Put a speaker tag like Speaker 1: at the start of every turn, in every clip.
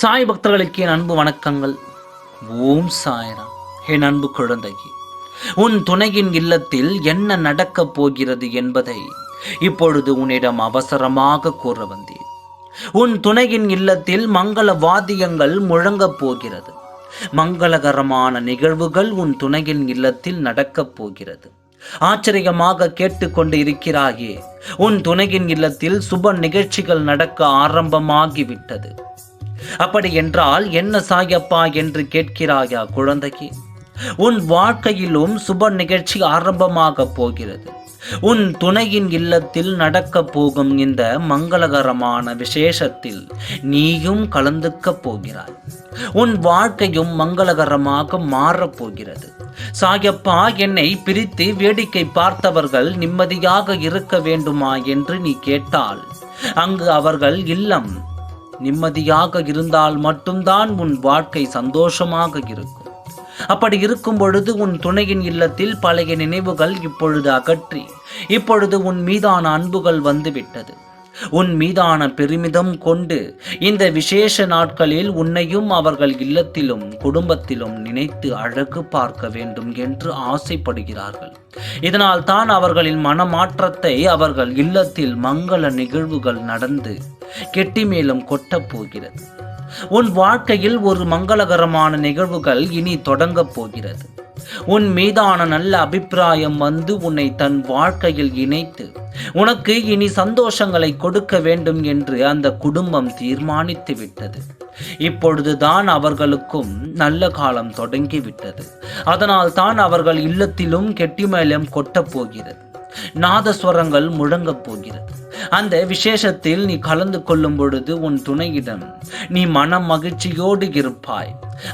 Speaker 1: சாய் பக்தர்களுக்கு என் அன்பு வணக்கங்கள். ஓம் சாய்ராம். என் அன்பு குழந்தையே, உன் துணையின் இல்லத்தில் என்ன நடக்கப் போகிறது என்பதை இப்பொழுது உன்னிடம் அவசரமாக கூற வந்தேன். உன் துணையின் இல்லத்தில் மங்கள வாத்தியங்கள் முழங்கப் போகிறது. மங்களகரமான நிகழ்வுகள் உன் துணையின் இல்லத்தில் நடக்கப் போகிறது. ஆச்சரியமாக கேட்டுக்கொண்டு இருக்கிறாயே, உன் துணையின் இல்லத்தில் சுப நிகழ்ச்சிகள் நடக்க ஆரம்பமாகிவிட்டது. அப்படி என்றால் என்ன சாயப்பா என்று கேட்கிறாயா குழந்தைக்கு? உன் வாழ்க்கையிலும் சுப நிகழ்ச்சி ஆரம்பமாக போகிறது. உன் துணையின் இல்லத்தில் நடக்க போகும் இந்த மங்களகரமான விசேஷத்தில் நீயும் கலந்துக்கப் போகிறாய். உன் வாழ்க்கையும் மங்களகரமாக மாறப்போகிறது. சாயப்பா, என்னை பிரித்து வேடிக்கை பார்த்தவர்கள் நிம்மதியாக இருக்க வேண்டுமா என்று நீ கேட்டால், அங்கு அவர்கள் இல்லம் நிம்மதியாக இருந்தால் மட்டும்தான் உன் வாழ்க்கை சந்தோஷமாக இருக்கும். அப்படி இருக்கும் பொழுது உன் துணையின் இல்லத்தில் பழைய நினைவுகள் இப்பொழுது அகற்றி இப்பொழுது உன் மீதான அன்புகள் வந்துவிட்டது. உன் மீதான பெருமிதம் கொண்டு இந்த விசேஷ நாட்களில் உன்னையும் அவர்கள் இல்லத்திலும் குடும்பத்திலும் நினைத்து அழகு பார்க்க வேண்டும் என்று ஆசைப்படுகிறார்கள். இதனால் தான் அவர்களின் மனமாற்றத்தை அவர்கள் இல்லத்தில் மங்கள நிகழ்வுகள் நடந்து கெட்டி மேலும் கொட்டப் போகிறது. உன் வாழ்க்கையில் ஒரு மங்களகரமான நிகழ்வுகள் இனி தொடங்கப் போகிறது. உன் மீதான நல்ல அபிப்பிராயம் வந்து உன்னை தன் வாழ்க்கையில் இணைத்து உனக்கு இனி சந்தோஷங்களை கொடுக்க வேண்டும் என்று அந்த குடும்பம் தீர்மானித்து விட்டது. இப்பொழுதுதான் அவர்களுக்கும் நல்ல காலம் தொடங்கிவிட்டது. அதனால் தான் அவர்கள் இல்லத்திலும் கெட்டிமேளம் கொட்டப் போகிறது. நாதஸ்வரங்கள் முழங்கப் போகிறது. அந்த விசேஷத்தில் நீ கலந்து கொள்ளும் பொழுது உன் துணையிடம் நீ மன மகிழ்ச்சியோடு இருப்பாய்.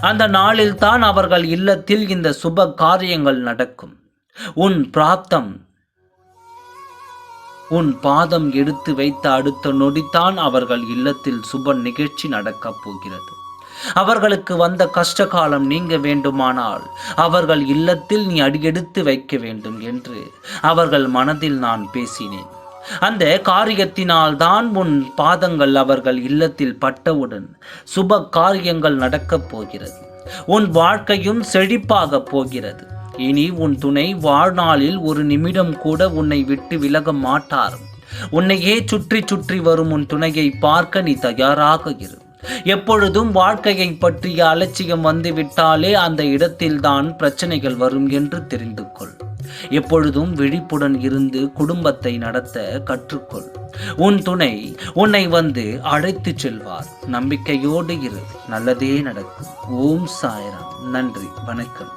Speaker 1: அந்த நாளில் தான் அவர்கள் இல்லத்தில் இந்த சுப காரியங்கள் நடக்கும். உன் பாதம் எடுத்து வைத்த அடுத்த நொடித்தான் அவர்கள் இல்லத்தில் சுப நிகழ்ச்சி நடக்கப் போகிறது. அவர்களுக்கு வந்த கஷ்ட காலம் நீங்க வேண்டுமானால் அவர்கள் இல்லத்தில் நீ அடியெடுத்து வைக்க வேண்டும் என்று அவர்கள் மனதில் நான் பேசினேன். அந்த காரியத்தினால் தான் உன் பாதங்கள் அவர்கள் இல்லத்தில் பட்டவுடன் சுப காரியங்கள் நடக்கப் போகிறது. உன் வாழ்க்கையும் செழிப்பாக போகிறது. இனி உன் துணை வாழ்நாளில் ஒரு நிமிடம் கூட உன்னை விட்டு விலக மாட்டார். உன்னையே சுற்றி சுற்றி வரும் உன் துணையை பார்க்க நீ தயாராக இரு. எப்பொழுதும் வாழ்க்கையை பற்றிய அலட்சியம் வந்துவிட்டாலே அந்த இடத்தில்தான் பிரச்சனைகள் வரும் என்று தெரிந்து கொள். எப்பொழுதும் விழிப்புடன் இருந்து குடும்பத்தை நடத்த கற்றுக்கொள். உன் துணை உன்னை வந்து அழைத்து செல்வார். நம்பிக்கையோடு இரு, நல்லதே நடக்கும். ஓம் சாய்ராம். நன்றி, வணக்கம்.